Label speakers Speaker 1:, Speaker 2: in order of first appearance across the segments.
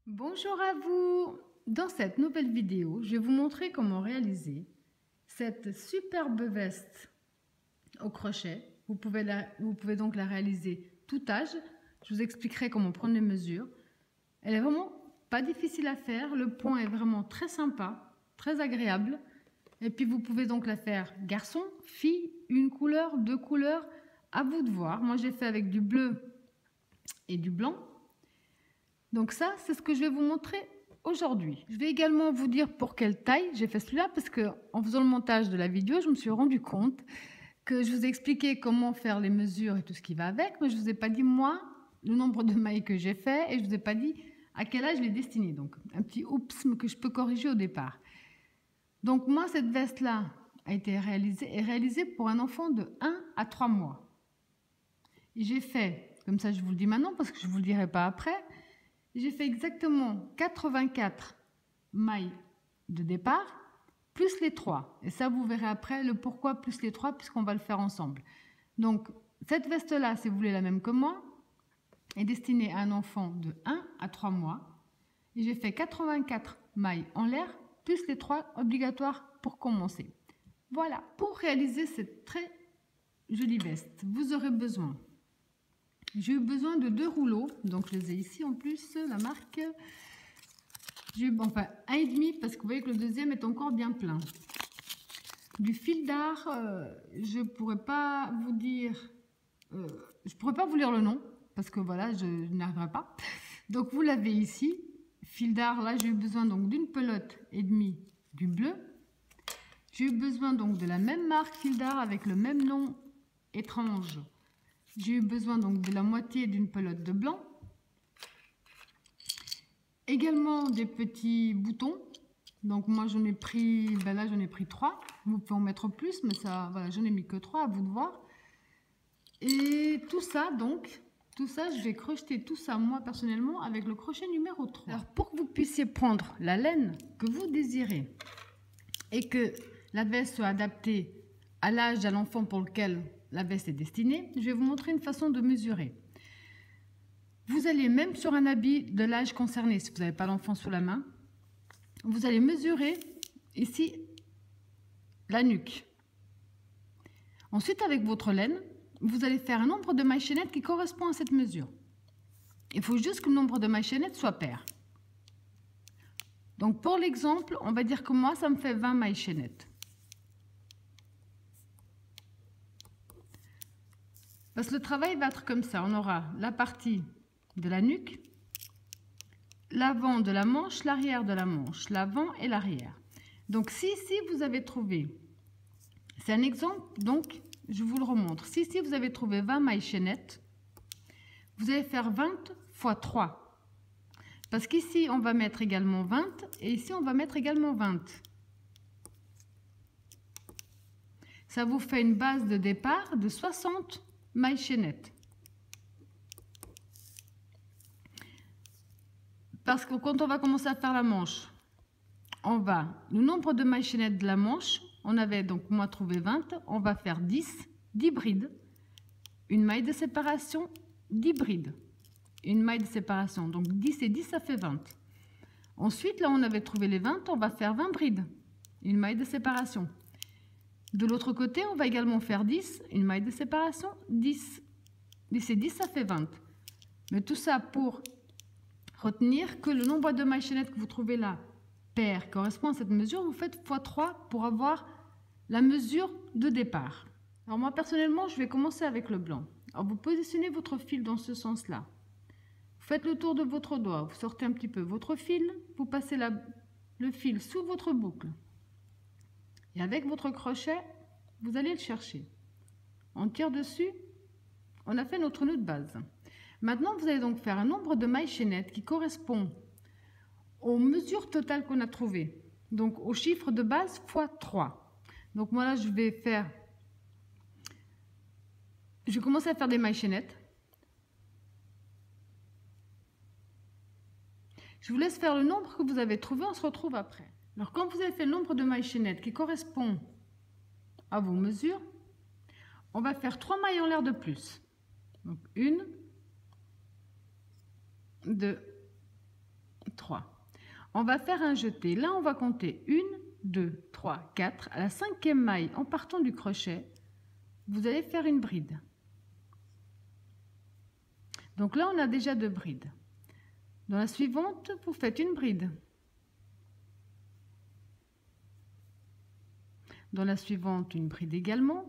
Speaker 1: Bonjour à vous! Dans cette nouvelle vidéo, je vais vous montrer comment réaliser cette superbe veste au crochet. Vous pouvez donc la réaliser tout âge. Je vous expliquerai comment prendre les mesures. Elle est vraiment pas difficile à faire. Le point est vraiment très sympa, très agréable. Et puis vous pouvez donc la faire garçon, fille, une couleur, deux couleurs, à vous de voir. Moi j'ai fait avec du bleu et du blanc. Donc ça, c'est ce que je vais vous montrer aujourd'hui. Je vais également vous dire pour quelle taille j'ai fait celui-là, parce que en faisant le montage de la vidéo, je me suis rendu compte que je vous ai expliqué comment faire les mesures et tout ce qui va avec, mais je vous ai pas dit moi le nombre de mailles que j'ai fait et je vous ai pas dit à quel âge je l'ai destiné. Donc un petit oups que je peux corriger au départ. Donc moi, cette veste-là a été réalisée pour un enfant de 1 à 3 mois. Et j'ai fait, comme ça je vous le dis maintenant parce que je ne vous le dirai pas après, j'ai fait exactement 84 mailles de départ, plus les 3. Et ça, vous verrez après le pourquoi plus les 3, puisqu'on va le faire ensemble. Donc, cette veste-là, si vous voulez la même que moi, est destinée à un enfant de 1 à 3 mois. Et j'ai fait 84 mailles en l'air, plus les 3 obligatoires pour commencer. Voilà, pour réaliser cette très jolie veste, vous aurez besoin... J'ai eu besoin de 2 rouleaux, donc je les ai ici en plus, la marque. J'ai eu, enfin, 1,5 parce que vous voyez que le deuxième est encore bien plein. Du fil d'art, je pourrais pas vous dire, je pourrais pas vous lire le nom parce que voilà, je n'arriverai pas. Donc vous l'avez ici, fil d'art. Là, j'ai eu besoin donc d'une pelote et demie du bleu. J'ai eu besoin donc de la même marque fil d'art avec le même nom étrange. J'ai eu besoin donc de la moitié d'une pelote de blanc. Également des petits boutons. Donc moi j'en ai pris, ben là j'en ai pris 3. Vous pouvez en mettre plus, mais ça, voilà, j'en ai mis que 3, à vous de voir. Et tout ça donc, tout ça je vais crocheter tout ça moi personnellement avec le crochet numéro 3. Alors pour que vous puissiez prendre la laine que vous désirez et que la veste soit adaptée à l'âge de l'enfant pour lequel la veste est destinée, je vais vous montrer une façon de mesurer. Vous allez même sur un habit de l'âge concerné, si vous n'avez pas l'enfant sous la main, vous allez mesurer ici la nuque. Ensuite, avec votre laine, vous allez faire un nombre de mailles chaînettes qui correspond à cette mesure. Il faut juste que le nombre de mailles chaînettes soit pair. Donc pour l'exemple, on va dire que moi, ça me fait 20 mailles chaînettes. Parce que le travail va être comme ça. On aura la partie de la nuque, l'avant de la manche, l'arrière de la manche, l'avant et l'arrière. Donc si ici vous avez trouvé, c'est un exemple, donc je vous le remontre. Si ici vous avez trouvé 20 mailles chaînettes, vous allez faire 20 fois 3. Parce qu'ici on va mettre également 20 et ici on va mettre également 20. Ça vous fait une base de départ de 60 mailles chaînettes. Parce que quand on va commencer à faire la manche, on va, le nombre de mailles chaînettes de la manche, on avait donc moi trouvé 20, on va faire 10, 10 brides, une maille de séparation, 10 brides, une maille de séparation, donc 10 et 10 ça fait 20. Ensuite là on avait trouvé les 20, on va faire 20 brides, une maille de séparation. De l'autre côté, on va également faire 10, une maille de séparation, 10. 10 et 10, ça fait 20. Mais tout ça pour retenir que le nombre de mailles chaînettes que vous trouvez là, pair, correspond à cette mesure. Vous faites x3 pour avoir la mesure de départ. Alors moi, personnellement, je vais commencer avec le blanc. Alors vous positionnez votre fil dans ce sens-là. Vous faites le tour de votre doigt, vous sortez un petit peu votre fil, vous passez le fil sous votre boucle. Et avec votre crochet, vous allez le chercher. On tire dessus, on a fait notre nœud de base. Maintenant, vous allez donc faire un nombre de mailles chaînettes qui correspond aux mesures totales qu'on a trouvées. Donc au chiffre de base fois 3. Donc moi là, je vais commencer à faire des mailles chaînettes. Je vous laisse faire le nombre que vous avez trouvé, on se retrouve après. Alors quand vous avez fait le nombre de mailles chaînettes qui correspond à vos mesures, on va faire 3 mailles en l'air de plus. Donc 1, 2, 3. On va faire un jeté. Là, on va compter 1, 2, 3, 4. À la 5e maille, en partant du crochet, vous allez faire une bride. Donc là, on a déjà 2 brides. Dans la suivante, vous faites une bride. Dans la suivante, une bride également.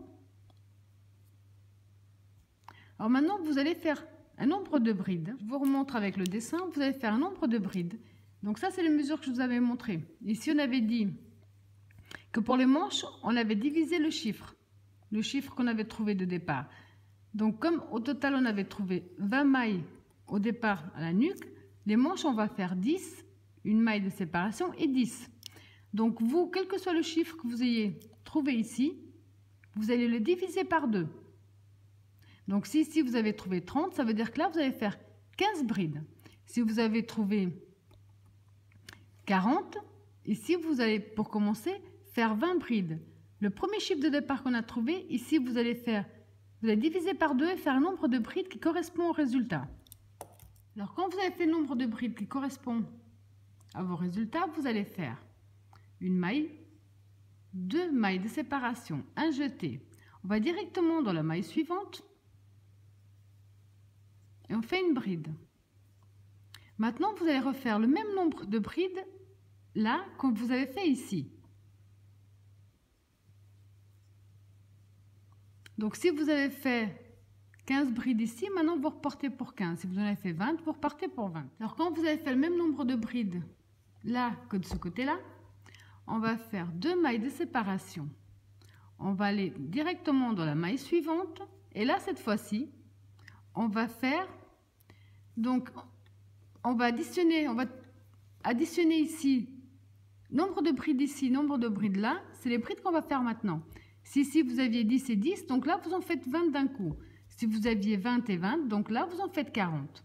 Speaker 1: Alors maintenant, vous allez faire un nombre de brides. Je vous remontre avec le dessin. Vous allez faire un nombre de brides. Donc ça, c'est les mesures que je vous avais montrées. Ici, on avait dit que pour les manches, on avait divisé le chiffre qu'on avait trouvé de départ. Donc comme au total, on avait trouvé 20 mailles au départ à la nuque, les manches, on va faire 10, une maille de séparation et 10. Donc vous, quel que soit le chiffre que vous ayez trouvé ici, vous allez le diviser par 2. Donc si ici vous avez trouvé 30, ça veut dire que là, vous allez faire 15 brides. Si vous avez trouvé 40, ici vous allez, pour commencer, faire 20 brides. Le premier chiffre de départ qu'on a trouvé, ici vous allez diviser par 2 et faire un nombre de brides qui correspond au résultat. Alors quand vous avez fait le nombre de brides qui correspond à vos résultats, vous allez faire une maille, 2 mailles de séparation, un jeté. On va directement dans la maille suivante et on fait une bride. Maintenant, vous allez refaire le même nombre de brides là que vous avez fait ici. Donc si vous avez fait 15 brides ici, maintenant vous repartez pour 15. Si vous en avez fait 20, vous repartez pour 20. Alors quand vous avez fait le même nombre de brides là que de ce côté-là, on va faire 2 mailles de séparation. On va aller directement dans la maille suivante. Et là, cette fois-ci, on va faire... Donc, on va additionner ici, nombre de brides ici, nombre de brides là. C'est les brides qu'on va faire maintenant. Si ici, vous aviez 10 et 10, donc là, vous en faites 20 d'un coup. Si vous aviez 20 et 20, donc là, vous en faites 40.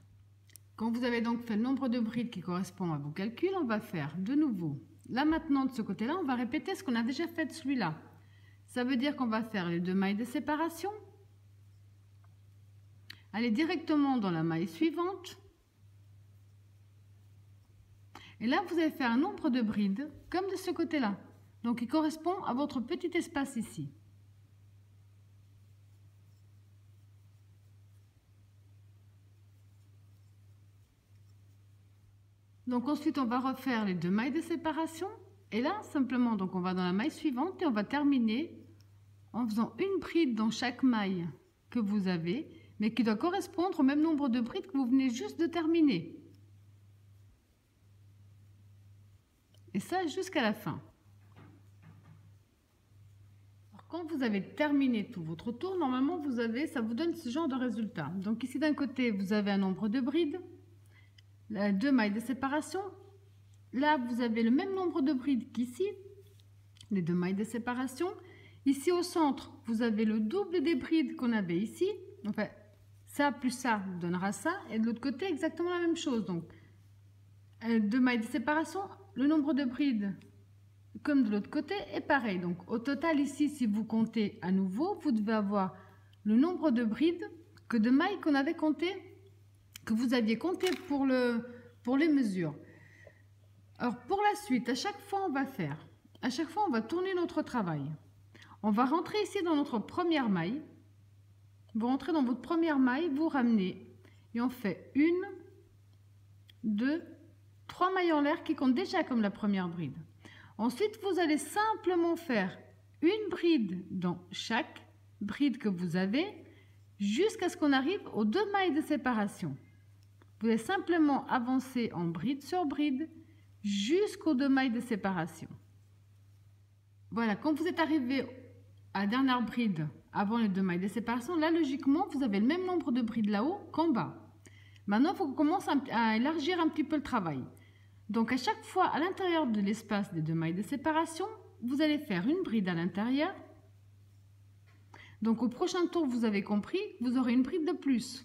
Speaker 1: Quand vous avez donc fait le nombre de brides qui correspond à vos calculs, on va faire de nouveau. Là, maintenant, de ce côté-là, on va répéter ce qu'on a déjà fait de celui-là. Ça veut dire qu'on va faire les 2 mailles de séparation. Aller directement dans la maille suivante. Et là, vous allez faire un nombre de brides, comme de ce côté-là. Donc, il correspond à votre petit espace ici. Donc ensuite, on va refaire les 2 mailles de séparation. Et là, simplement, donc on va dans la maille suivante et on va terminer en faisant une bride dans chaque maille que vous avez, mais qui doit correspondre au même nombre de brides que vous venez juste de terminer. Et ça jusqu'à la fin. Alors, quand vous avez terminé tout votre tour, normalement, ça vous donne ce genre de résultat. Donc ici, d'un côté, vous avez un nombre de brides. 2 mailles de séparation. Là, vous avez le même nombre de brides qu'ici, les 2 mailles de séparation. Ici au centre, vous avez le double des brides qu'on avait ici. Enfin, ça plus ça vous donnera ça. Et de l'autre côté, exactement la même chose. Donc, 2 mailles de séparation, le nombre de brides, comme de l'autre côté, est pareil. Donc, au total, ici, si vous comptez à nouveau, vous devez avoir le nombre de brides que de mailles qu'on avait compté, que vous aviez compté pour les mesures. Alors pour la suite, à chaque fois on va tourner notre travail. On va rentrer ici dans notre première maille. Vous rentrez dans votre première maille, vous ramenez et on fait 1, 2, 3 mailles en l'air qui comptent déjà comme la première bride. Ensuite, vous allez simplement faire une bride dans chaque bride que vous avez jusqu'à ce qu'on arrive aux 2 mailles de séparation. Vous allez simplement avancer en bride sur bride jusqu'aux 2 mailles de séparation. Voilà, quand vous êtes arrivé à la dernière bride avant les 2 mailles de séparation, là logiquement vous avez le même nombre de brides là-haut qu'en bas. Maintenant, il faut qu'on commence à élargir un petit peu le travail. Donc à chaque fois à l'intérieur de l'espace des 2 mailles de séparation, vous allez faire une bride à l'intérieur. Donc au prochain tour, vous avez compris, vous aurez une bride de plus.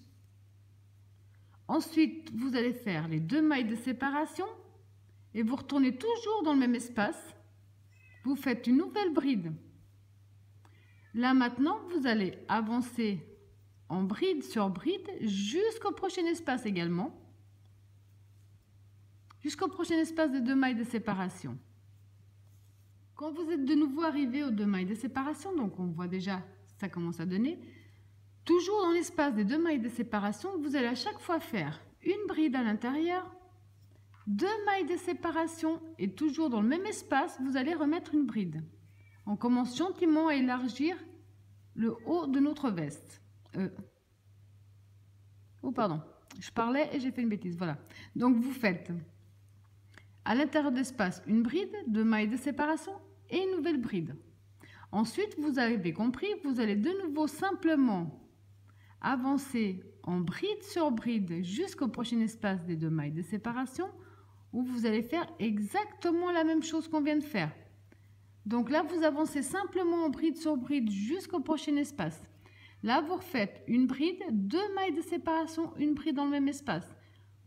Speaker 1: Ensuite, vous allez faire les 2 mailles de séparation et vous retournez toujours dans le même espace. Vous faites une nouvelle bride. Là maintenant, vous allez avancer en bride sur bride jusqu'au prochain espace également. jusqu'au prochain espace de 2 mailles de séparation. Quand vous êtes de nouveau arrivé aux 2 mailles de séparation, donc on voit déjà ça commence à donner, toujours dans l'espace des 2 mailles de séparation, vous allez à chaque fois faire une bride à l'intérieur, 2 mailles de séparation et toujours dans le même espace, vous allez remettre une bride. On commence gentiment à élargir le haut de notre veste. Oh pardon, je parlais et j'ai fait une bêtise, voilà. Donc vous faites à l'intérieur de l'espace une bride, 2 mailles de séparation et une nouvelle bride. Ensuite, vous avez compris, vous allez de nouveau simplement avancer en bride sur bride jusqu'au prochain espace des 2 mailles de séparation où vous allez faire exactement la même chose qu'on vient de faire. Donc là, vous avancez simplement en bride sur bride jusqu'au prochain espace. Là, vous refaites une bride, 2 mailles de séparation, une bride dans le même espace.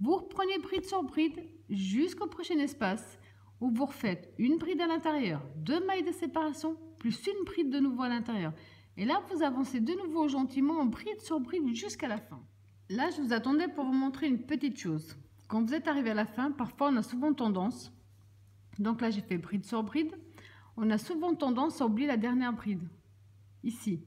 Speaker 1: Vous reprenez bride sur bride jusqu'au prochain espace où vous refaites une bride à l'intérieur, 2 mailles de séparation, plus une bride de nouveau à l'intérieur. Et là, vous avancez de nouveau gentiment en bride sur bride jusqu'à la fin. Là, je vous attendais pour vous montrer une petite chose. Quand vous êtes arrivé à la fin, parfois on a souvent tendance, donc là j'ai fait bride sur bride, on a souvent tendance à oublier la dernière bride, ici.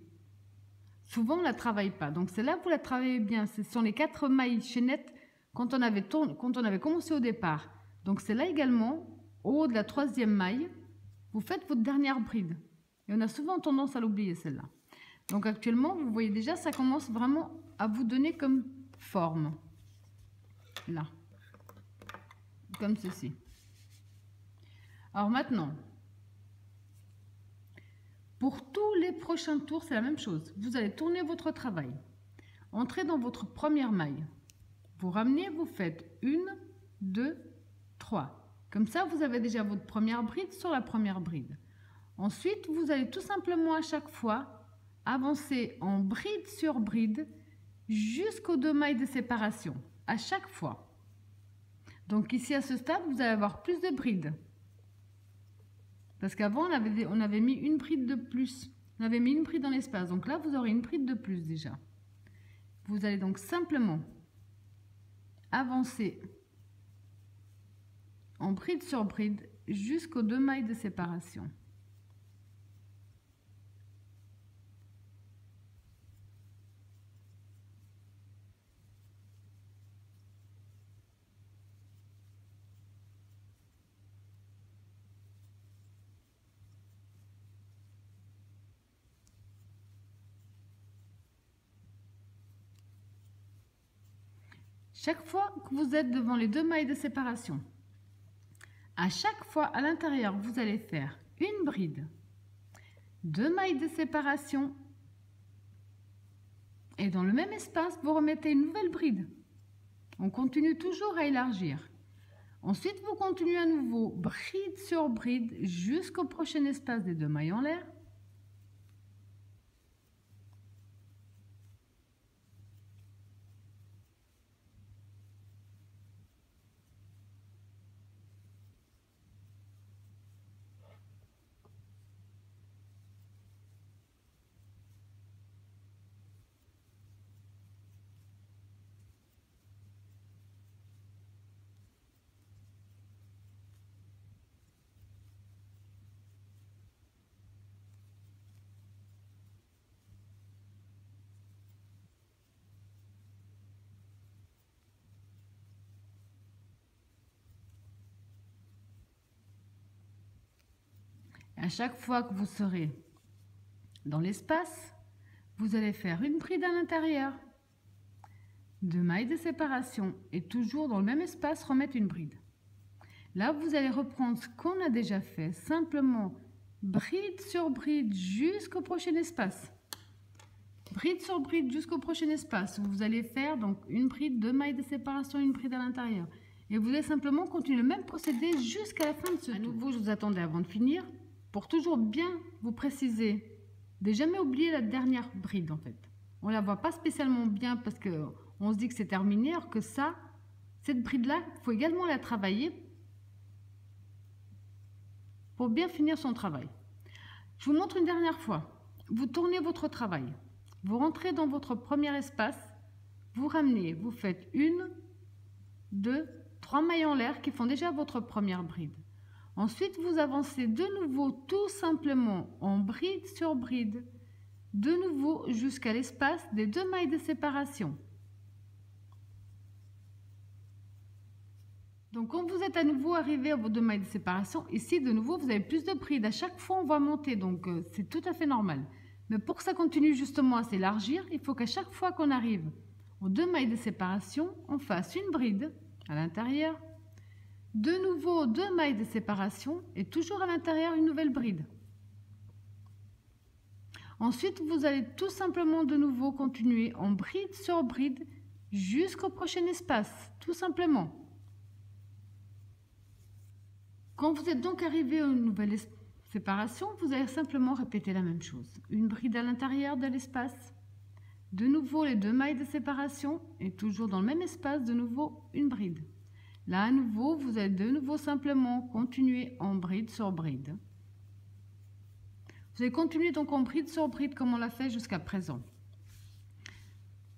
Speaker 1: Souvent on ne la travaille pas, donc c'est là que vous la travaillez bien, ce sont les 4 mailles chaînettes quand on avait commencé au départ. Donc c'est là également, au haut de la 3e maille, vous faites votre dernière bride. Et on a souvent tendance à l'oublier celle-là. Donc actuellement, vous voyez déjà, ça commence vraiment à vous donner comme forme. Là. Comme ceci. Alors maintenant, pour tous les prochains tours, c'est la même chose. Vous allez tourner votre travail. Entrez dans votre première maille. Vous ramenez, vous faites 1, 2, 3. Comme ça, vous avez déjà votre première bride sur la première bride. Ensuite, vous allez tout simplement à chaque fois avancer en bride sur bride jusqu'aux 2 mailles de séparation. À chaque fois. Donc ici, à ce stade, vous allez avoir plus de brides. Parce qu'avant, on avait mis une bride de plus. On avait mis une bride dans l'espace. Donc là, vous aurez une bride de plus déjà. Vous allez donc simplement avancer en bride sur bride jusqu'aux 2 mailles de séparation. Chaque fois que vous êtes devant les 2 mailles de séparation, à chaque fois à l'intérieur, vous allez faire une bride, 2 mailles de séparation et dans le même espace, vous remettez une nouvelle bride. On continue toujours à élargir. Ensuite, vous continuez à nouveau bride sur bride jusqu'au prochain espace des 2 mailles en l'air. À chaque fois que vous serez dans l'espace, vous allez faire une bride à l'intérieur, 2 mailles de séparation et toujours dans le même espace remettre une bride. Là, vous allez reprendre ce qu'on a déjà fait, simplement bride sur bride jusqu'au prochain espace. Bride sur bride jusqu'au prochain espace. Vous allez faire donc une bride, 2 mailles de séparation, une bride à l'intérieur. Et vous allez simplement continuer le même procédé jusqu'à la fin de ce tour. À nouveau, je vous attendais avant de finir pour toujours bien vous préciser de jamais oublier la dernière bride en fait. On ne la voit pas spécialement bien parce qu'on se dit que c'est terminé, alors que ça, cette bride-là, il faut également la travailler pour bien finir son travail. Je vous montre une dernière fois. Vous tournez votre travail. Vous rentrez dans votre premier espace. Vous ramenez. Vous faites 1, 2, 3 mailles en l'air qui font déjà votre première bride. Ensuite, vous avancez de nouveau tout simplement en bride sur bride, de nouveau jusqu'à l'espace des 2 mailles de séparation. Donc quand vous êtes à nouveau arrivé à vos 2 mailles de séparation, ici de nouveau vous avez plus de brides. À chaque fois on va monter, donc c'est tout à fait normal. Mais pour que ça continue justement à s'élargir, il faut qu'à chaque fois qu'on arrive aux 2 mailles de séparation, on fasse une bride à l'intérieur, de nouveau 2 mailles de séparation et toujours à l'intérieur une nouvelle bride. Ensuite, vous allez tout simplement de nouveau continuer en bride sur bride jusqu'au prochain espace, tout simplement. Quand vous êtes donc arrivé à une nouvelle séparation, vous allez simplement répéter la même chose. Une bride à l'intérieur de l'espace, de nouveau les 2 mailles de séparation et toujours dans le même espace, de nouveau une bride. Là, à nouveau, vous allez de nouveau simplement continuer en bride sur bride. Vous allez continuer donc en bride sur bride comme on l'a fait jusqu'à présent.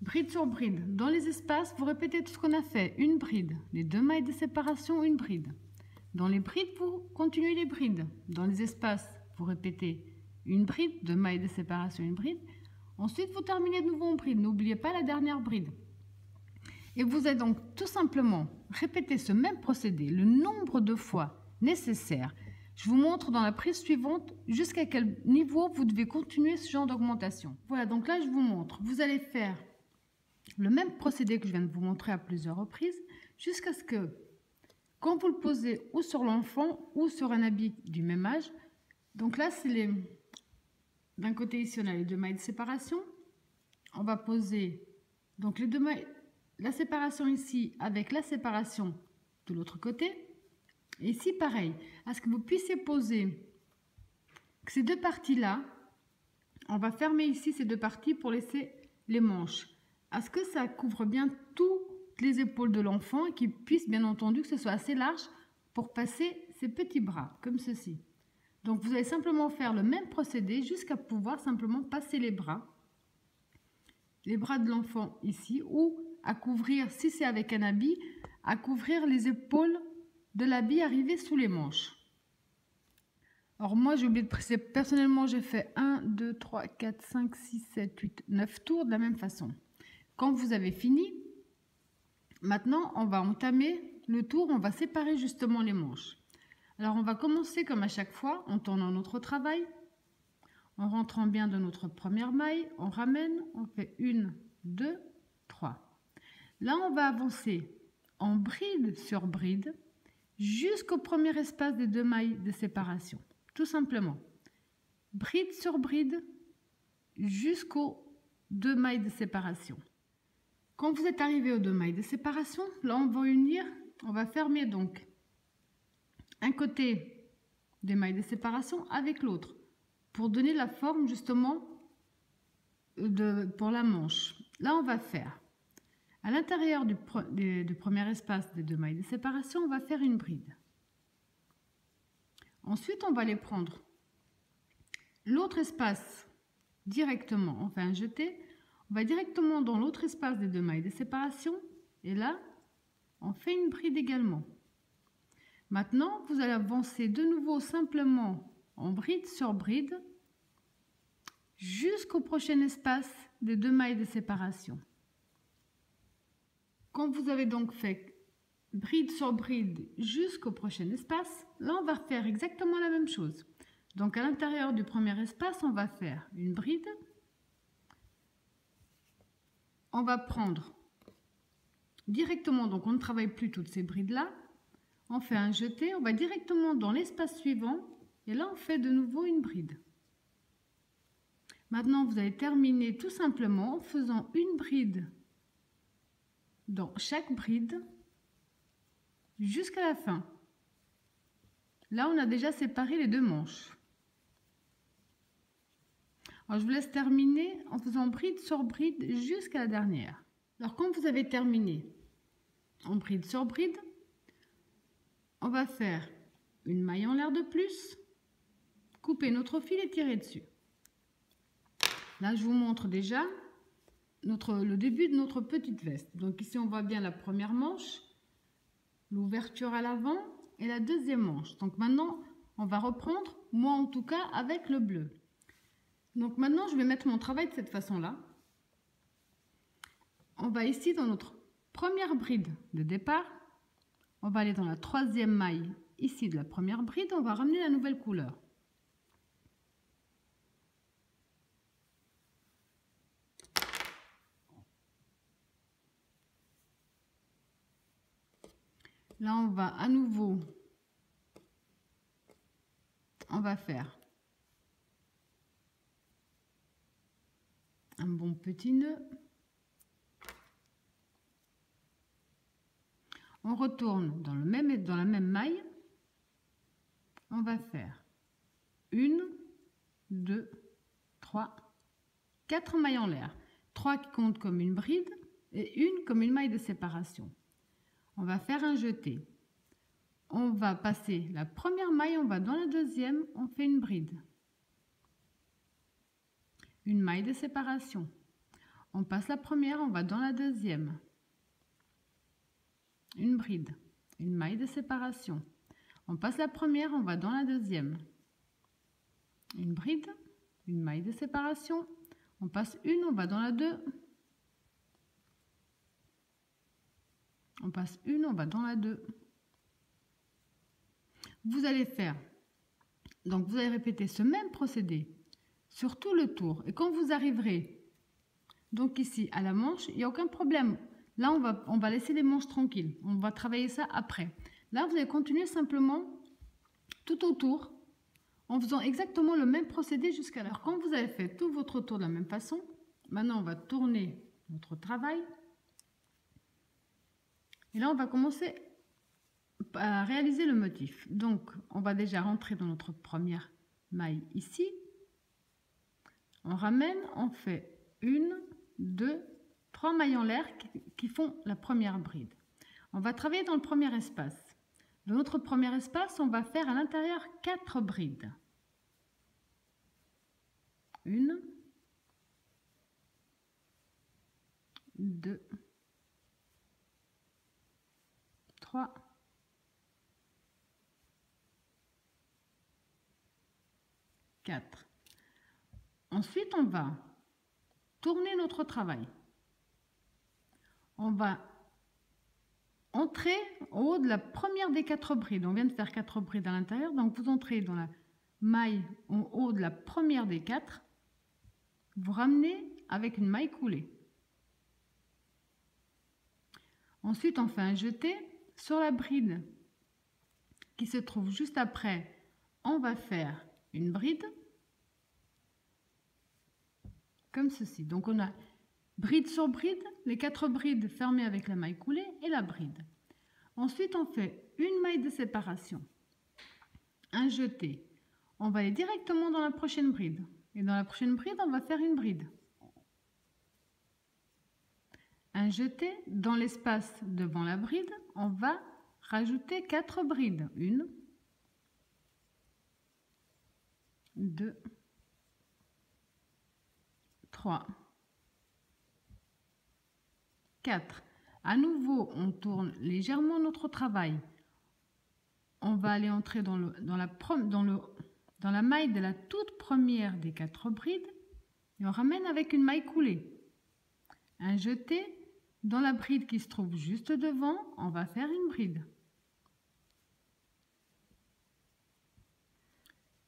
Speaker 1: Bride sur bride. Dans les espaces, vous répétez tout ce qu'on a fait. Une bride, les 2 mailles de séparation, une bride. Dans les brides, vous continuez les brides. Dans les espaces, vous répétez une bride, 2 mailles de séparation, une bride. Ensuite, vous terminez de nouveau en bride. N'oubliez pas la dernière bride. Et vous allez donc tout simplement répéter ce même procédé le nombre de fois nécessaire. Je vous montre dans la prise suivante jusqu'à quel niveau vous devez continuer ce genre d'augmentation. Voilà, donc là je vous montre. Vous allez faire le même procédé que je viens de vous montrer à plusieurs reprises jusqu'à ce que, quand vous le posez ou sur l'enfant ou sur un habit du même âge, donc là c'est les... D'un côté ici on a les 2 mailles de séparation. On va poser donc les 2 mailles... La séparation ici avec la séparation de l'autre côté. Et ici, pareil. À ce que vous puissiez poser ces 2 parties-là, on va fermer ici ces 2 parties pour laisser les manches. À ce que ça couvre bien toutes les épaules de l'enfant et qu'il puisse, bien entendu, que ce soit assez large pour passer ses petits bras, comme ceci. Donc, vous allez simplement faire le même procédé jusqu'à pouvoir simplement passer les bras de l'enfant ici, ou à couvrir, si c'est avec un habit, à couvrir les épaules de l'habit arrivé sous les manches. Alors moi j'ai oublié de préciser, personnellement j'ai fait 1, 2, 3, 4, 5, 6, 7, 8, 9 tours de la même façon. Quand vous avez fini, maintenant on va entamer le tour, on va séparer justement les manches. Alors on va commencer comme à chaque fois en tournant notre travail, en rentrant bien de notre première maille, on ramène, on fait 1, 2, 3. Là, on va avancer en bride sur bride jusqu'au premier espace des 2 mailles de séparation. Tout simplement. Bride sur bride jusqu'aux 2 mailles de séparation. Quand vous êtes arrivé aux 2 mailles de séparation, là, on va unir, on va fermer donc un côté des mailles de séparation avec l'autre pour donner la forme justement pour la manche. Là, on va faire à l'intérieur du premier espace des 2 mailles de séparation, on va faire une bride. Ensuite, on va aller prendre l'autre espace directement, on fait un jeté, on va directement dans l'autre espace des 2 mailles de séparation et là, on fait une bride également. Maintenant, vous allez avancer de nouveau simplement en bride sur bride jusqu'au prochain espace des 2 mailles de séparation. Quand vous avez donc fait bride sur bride jusqu'au prochain espace, là on va faire exactement la même chose. Donc à l'intérieur du premier espace, on va faire une bride. On va prendre directement, donc on ne travaille plus toutes ces brides-là. On fait un jeté, on va directement dans l'espace suivant et là on fait de nouveau une bride. Maintenant vous allez terminer tout simplement en faisant une bride dans chaque bride jusqu'à la fin. Là, on a déjà séparé les 2 manches. Alors, je vous laisse terminer en faisant bride sur bride jusqu'à la dernière. Alors, quand vous avez terminé en bride sur bride, on va faire une maille en l'air de plus, couper notre fil et tirer dessus. Là, je vous montre déjà le début de notre petite veste. Donc ici, on voit bien la première manche. l'ouverture à l'avant et la deuxième manche. Donc maintenant, on va reprendre, moi en tout cas, avec le bleu. Donc maintenant, je vais mettre mon travail de cette façon-là. On va ici dans notre première bride de départ. On va aller dans la troisième maille ici de la première bride. On va ramener la nouvelle couleur. Là, on va à nouveau, on va faire un bon petit nœud. On retourne dans la même maille. On va faire 1, 2, 3, 4 mailles en l'air. 3 qui comptent comme une bride et une comme une maille de séparation. On va faire un jeté. On va passer la première maille, on va dans la deuxième, on fait une bride. Une maille de séparation. On passe la première, on va dans la deuxième. Une bride, une maille de séparation. On passe la première, on va dans la deuxième. Une bride, une maille de séparation. On passe une, on va dans la deux. On passe une, on va dans la deux. Vous allez faire, donc vous allez répéter ce même procédé sur tout le tour. Et quand vous arriverez, donc ici à la manche, il n'y a aucun problème. Là, on va laisser les manches tranquilles. On va travailler ça après. Là, vous allez continuer simplement tout autour en faisant exactement le même procédé jusqu'à l'heure. Quand vous avez fait tout votre tour de la même façon, maintenant on va tourner notre travail. Et là, on va commencer à réaliser le motif. Donc, on va déjà rentrer dans notre première maille ici. On ramène, on fait 1, 2, 3 mailles en l'air qui font la première bride. On va travailler dans le premier espace. Dans notre premier espace, on va faire à l'intérieur 4 brides. 1, 2, 3, 4. Ensuite, on va tourner notre travail. On va entrer au haut de la première des 4 brides. On vient de faire 4 brides à l'intérieur, donc vous entrez dans la maille au haut de la première des 4. Vous ramenez avec une maille coulée. Ensuite, on fait un jeté sur la bride qui se trouve juste après. On va faire une bride comme ceci. Donc on a bride sur bride, les 4 brides fermées avec la maille coulée et la bride. Ensuite, on fait une maille de séparation, un jeté. On va aller directement dans la prochaine bride. Et dans la prochaine bride, on va faire une bride. Un jeté dans l'espace devant la bride, on va rajouter 4 brides. 1, 2, 3, 4. À nouveau, on tourne légèrement notre travail. On va aller entrer dans la maille de la toute première des 4 brides et on ramène avec une maille coulée. Un jeté dans la bride qui se trouve juste devant, on va faire une bride.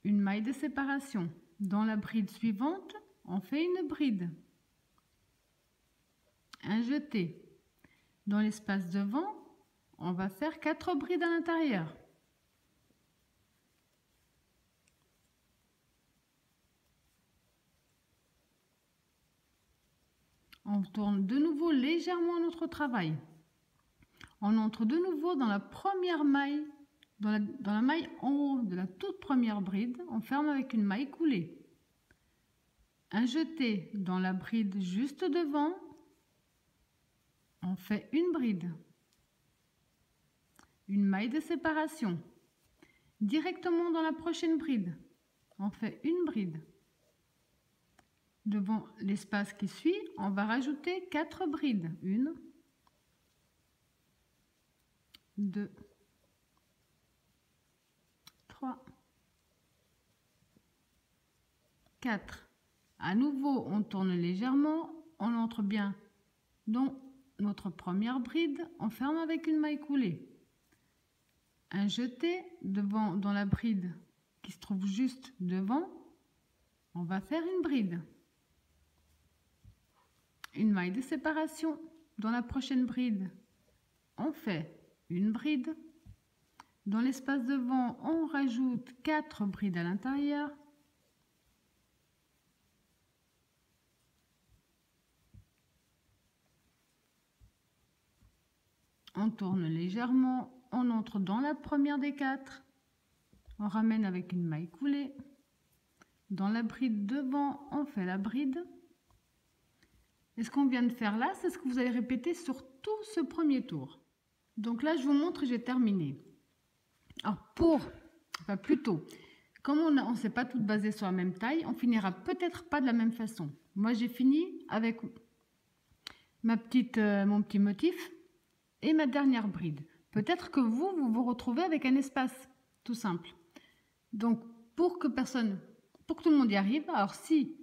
Speaker 1: Une maille de séparation. Dans la bride suivante, on fait une bride. Un jeté. Dans l'espace devant, on va faire 4 brides à l'intérieur. On tourne de nouveau légèrement notre travail. On entre de nouveau dans la première maille, dans la maille en haut de la toute première bride. On ferme avec une maille coulée. Un jeté dans la bride juste devant. On fait une bride. Une maille de séparation. Directement dans la prochaine bride, on fait une bride. Devant l'espace qui suit, on va rajouter 4 brides. 1, 2, 3, 4. À nouveau, on tourne légèrement, on entre bien dans notre première bride, on ferme avec une maille coulée. Un jeté devant dans la bride qui se trouve juste devant, on va faire une bride. Une maille de séparation dans la prochaine bride, on fait une bride. Dans l'espace devant, on rajoute 4 brides à l'intérieur. On tourne légèrement, on entre dans la première des 4. On ramène avec une maille coulée. Dans la bride devant, on fait la bride. Et ce qu'on vient de faire là, c'est ce que vous allez répéter sur tout ce premier tour. Donc là, je vous montre, j'ai terminé. Alors plutôt, comme on ne s'est pas toutes basées sur la même taille, on finira peut-être pas de la même façon. Moi, j'ai fini avec mon petit motif et ma dernière bride. Peut-être que vous vous retrouvez avec un espace, tout simple. Donc, pour que tout le monde y arrive, alors si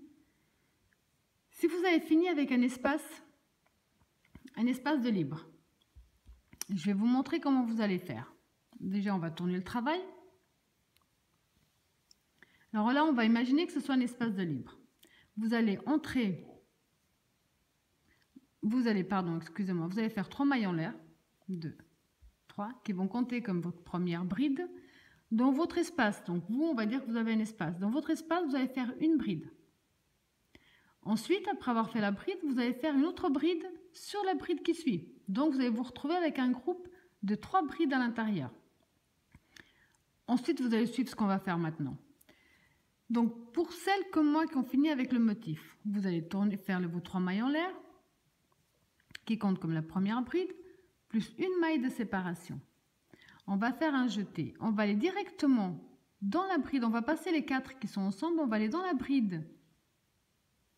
Speaker 1: vous avez fini avec un espace de libre, je vais vous montrer comment vous allez faire. Déjà, on va tourner le travail. Alors là, on va imaginer que ce soit un espace de libre. Vous allez faire 3 mailles en l'air, 2, 3, qui vont compter comme votre première bride. Dans votre espace, donc vous, on va dire que vous avez un espace. Dans votre espace, vous allez faire une bride. Ensuite, après avoir fait la bride, vous allez faire une autre bride sur la bride qui suit. Donc, vous allez vous retrouver avec un groupe de 3 brides à l'intérieur. Ensuite, vous allez suivre ce qu'on va faire maintenant. Donc, pour celles comme moi qui ont fini avec le motif, vous allez faire vos 3 mailles en l'air, qui comptent comme la première bride, plus une maille de séparation. On va faire un jeté. On va aller directement dans la bride. On va passer les 4 qui sont ensemble. On va aller dans la bride.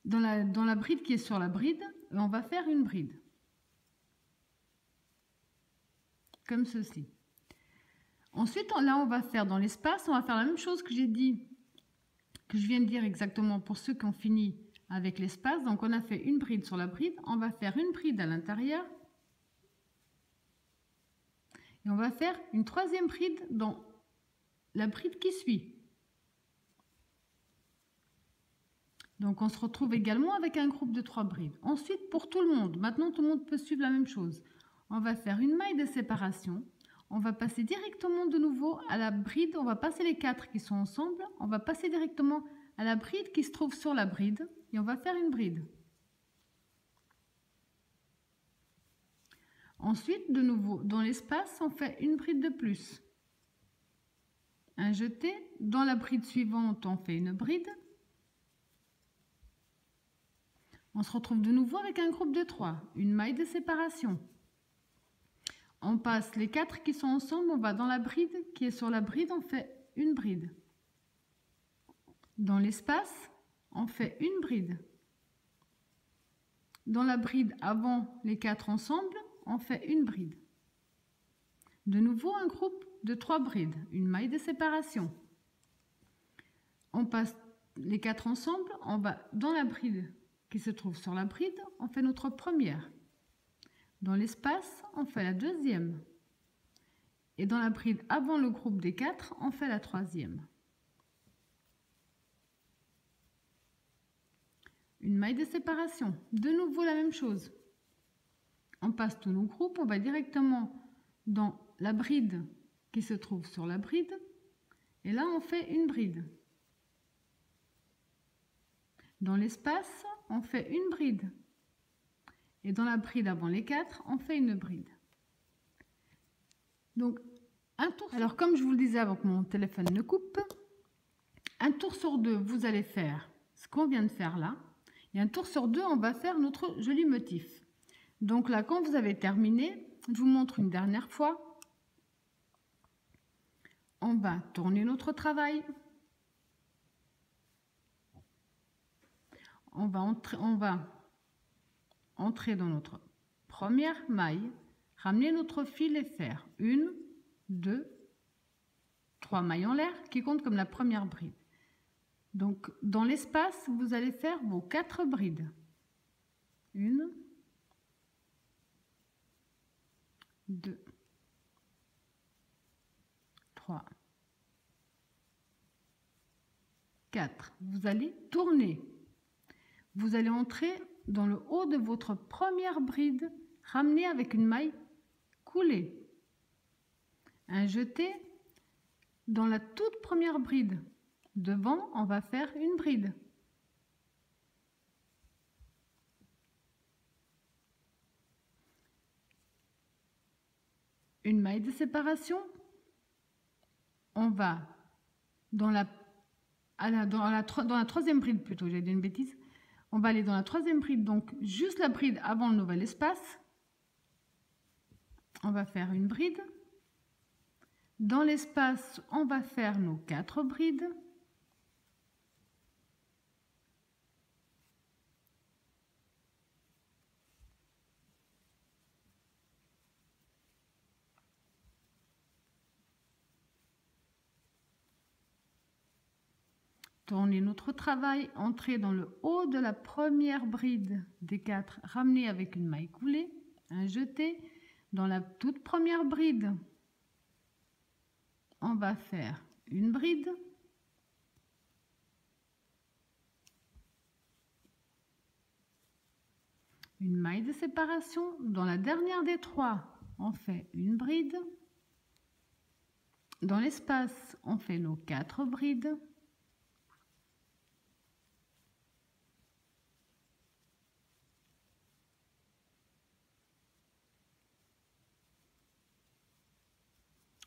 Speaker 1: Dans la bride qui est sur la bride. Et on va faire une bride. Comme ceci. Ensuite, là, on va faire dans l'espace. On va faire la même chose que je viens de dire exactement pour ceux qui ont fini avec l'espace. Donc, on a fait une bride sur la bride. On va faire une bride à l'intérieur. Et on va faire une 3e bride dans la bride qui suit. Donc, on se retrouve également avec un groupe de 3 brides. Ensuite, pour tout le monde, maintenant tout le monde peut suivre la même chose. On va faire une maille de séparation. On va passer directement de nouveau à la bride. On va passer les 4 qui sont ensemble. On va passer directement à la bride qui se trouve sur la bride. Et on va faire une bride. Ensuite, de nouveau, dans l'espace, on fait une bride de plus. Un jeté. Dans la bride suivante, on fait une bride. On se retrouve de nouveau avec un groupe de 3. Une maille de séparation. On passe les 4 qui sont ensemble. On va dans la bride qui est sur la bride. On fait une bride. Dans l'espace, on fait une bride. Dans la bride avant les 4 ensemble, on fait une bride. De nouveau un groupe de 3 brides, une maille de séparation. On passe les 4 ensemble, on va dans la bride qui se trouve sur la bride, on fait notre première. Dans l'espace, on fait la 2e. Et dans la bride avant le groupe des 4, on fait la 3e. Une maille de séparation. De nouveau la même chose. On passe tous nos groupes, on va directement dans la bride qui se trouve sur la bride. Et là, on fait une bride. Dans l'espace, on fait une bride. Et dans la bride avant les 4, on fait une bride. Donc, un tour. Alors, comme je vous le disais avant que mon téléphone ne coupe, un tour sur 2, vous allez faire ce qu'on vient de faire là. Et un tour sur 2, on va faire notre joli motif. Donc là, quand vous avez terminé, je vous montre une dernière fois. On va tourner notre travail. On va entrer dans notre première maille, ramener notre fil et faire 1, 2, 3 mailles en l'air qui comptent comme la première bride. Donc dans l'espace, vous allez faire vos 4 brides. 1, 2, 3, 4. Vous allez tourner. Vous allez entrer dans le haut de votre première bride, ramener avec une maille coulée. Un jeté dans la toute première bride. Devant, on va faire une bride. Une maille de séparation. On va dans la troisième bride plutôt, j'ai dit une bêtise. On va aller dans la troisième bride, donc juste la bride avant le nouvel espace. On va faire une bride. Dans l'espace, on va faire nos 4 brides. Tournez notre travail, entrez dans le haut de la première bride des 4, ramenez avec une maille coulée, un jeté. Dans la toute première bride, on va faire une bride. Une maille de séparation. Dans la dernière des 3, on fait une bride. Dans l'espace, on fait nos 4 brides.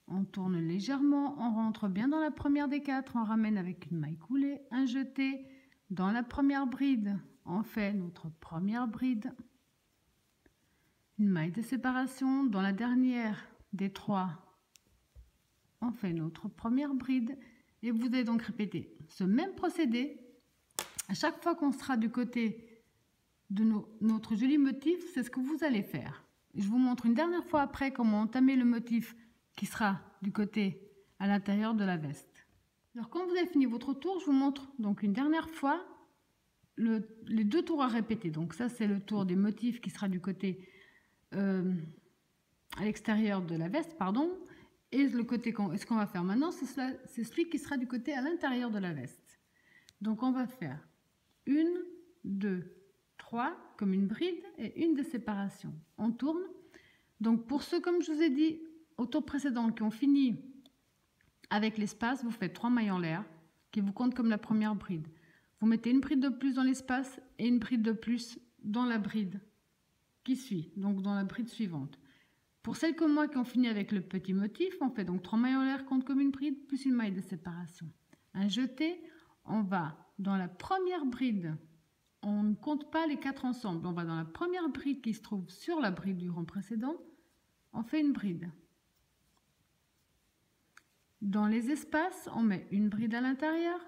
Speaker 1: On tourne légèrement, on rentre bien dans la première des 4, on ramène avec une maille coulée, un jeté. Dans la première bride, on fait notre première bride. Une maille de séparation. Dans la dernière des 3, on fait notre première bride. Et vous allez donc répéter ce même procédé. À chaque fois qu'on sera du côté de notre joli motif, c'est ce que vous allez faire. Je vous montre une dernière fois après comment entamer le motif qui sera du côté à l'intérieur de la veste. Alors quand vous avez fini votre tour, je vous montre donc une dernière fois les 2 tours à répéter. Donc ça c'est le tour des motifs qui sera du côté à l'extérieur de la veste, pardon. Et le côté ce qu'on va faire maintenant, c'est celui qui sera du côté à l'intérieur de la veste. Donc on va faire 1, 2, 3 comme une bride et une de séparation. On tourne. Donc pour ceux, comme je vous ai dit au tour précédent, qui ont fini avec l'espace, vous faites 3 mailles en l'air qui vous comptent comme la première bride. Vous mettez une bride de plus dans l'espace et une bride de plus dans la bride qui suit, donc dans la bride suivante. Pour celles comme moi qui ont fini avec le petit motif, on fait donc 3 mailles en l'air comptent comme une bride plus une maille de séparation. Un jeté, on va dans la première bride, on ne compte pas les 4 ensemble, on va dans la première bride qui se trouve sur la bride du rang précédent, on fait une bride. Dans les espaces, on met une bride à l'intérieur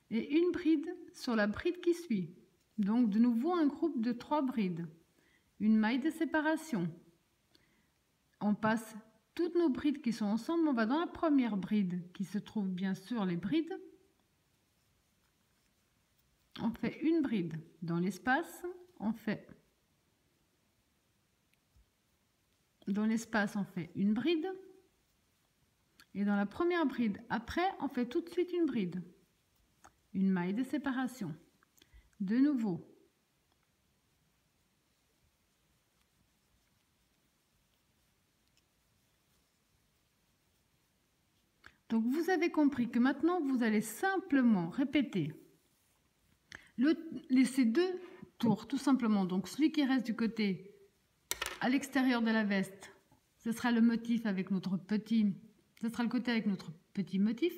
Speaker 1: et une bride sur la bride qui suit. Donc de nouveau un groupe de 3 brides. Une maille de séparation. On passe toutes nos brides qui sont ensemble, on va dans la première bride qui se trouve bien sur les brides. On fait une bride. Dans l'espace, on fait une bride. Et dans la première bride, après, on fait tout de suite une bride. Une maille de séparation. De nouveau. Donc vous avez compris que maintenant, vous allez simplement répéter ces 2 tours, tout simplement. Donc celui qui reste du côté à l'extérieur de la veste, ce sera le motif avec notre petit... Ce sera le côté avec notre petit motif.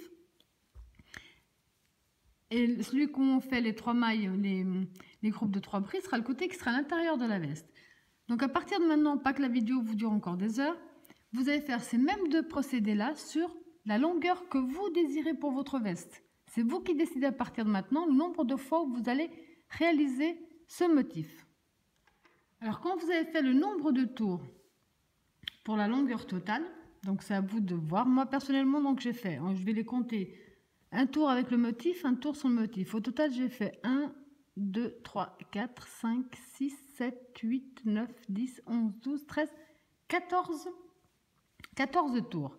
Speaker 1: Et celui qu'on fait les 3 mailles, les groupes de 3 brides, sera le côté qui sera à l'intérieur de la veste. Donc à partir de maintenant, pas que la vidéo vous dure encore des heures, vous allez faire ces mêmes 2 procédés-là sur la longueur que vous désirez pour votre veste. C'est vous qui décidez à partir de maintenant le nombre de fois où vous allez réaliser ce motif. Alors quand vous avez fait le nombre de tours pour la longueur totale, donc c'est à vous de voir. Moi personnellement, donc j'ai fait, je vais les compter, un tour avec le motif, un tour sans le motif. Au total, j'ai fait 1, 2, 3, 4, 5, 6, 7, 8, 9, 10, 11, 12, 13, 14 tours.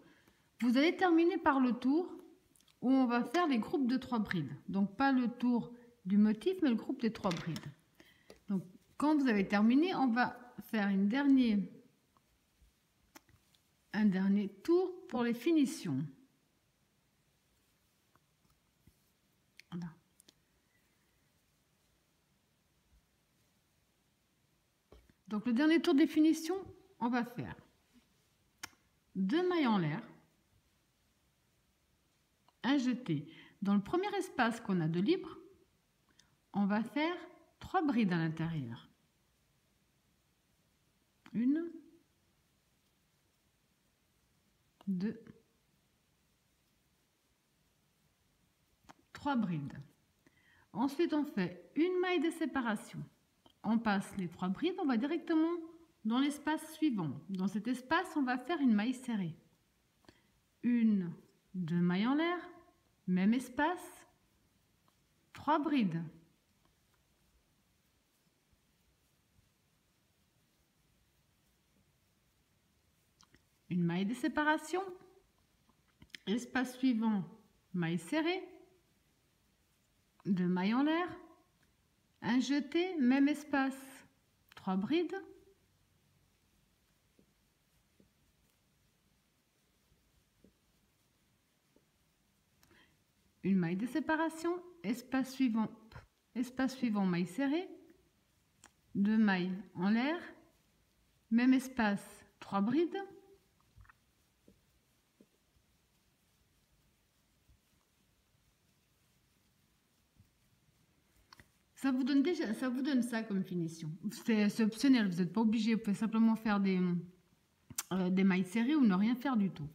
Speaker 1: Vous allez terminer par le tour où on va faire les groupes de 3 brides. Donc pas le tour du motif, mais le groupe des 3 brides. Donc quand vous avez terminé, on va faire un dernier tour pour les finitions. Voilà. Donc le dernier tour des finitions, on va faire 2 mailles en l'air, un jeté. Dans le premier espace qu'on a de libre, on va faire 3 brides à l'intérieur. 1, 2, 3 brides. Ensuite, on fait une maille de séparation. On passe les 3 brides, on va directement dans l'espace suivant. Dans cet espace, on va faire une maille serrée. 1, 2 mailles en l'air, même espace, 3 brides. Une maille de séparation, espace suivant, maille serrée, 2 mailles en l'air, un jeté, même espace, 3 brides, une maille de séparation, espace suivant, maille serrée, 2 mailles en l'air, même espace, 3 brides, ça vous donne ça comme finition. C'est optionnel, vous n'êtes pas obligé, vous pouvez simplement faire des mailles serrées ou ne rien faire du tout.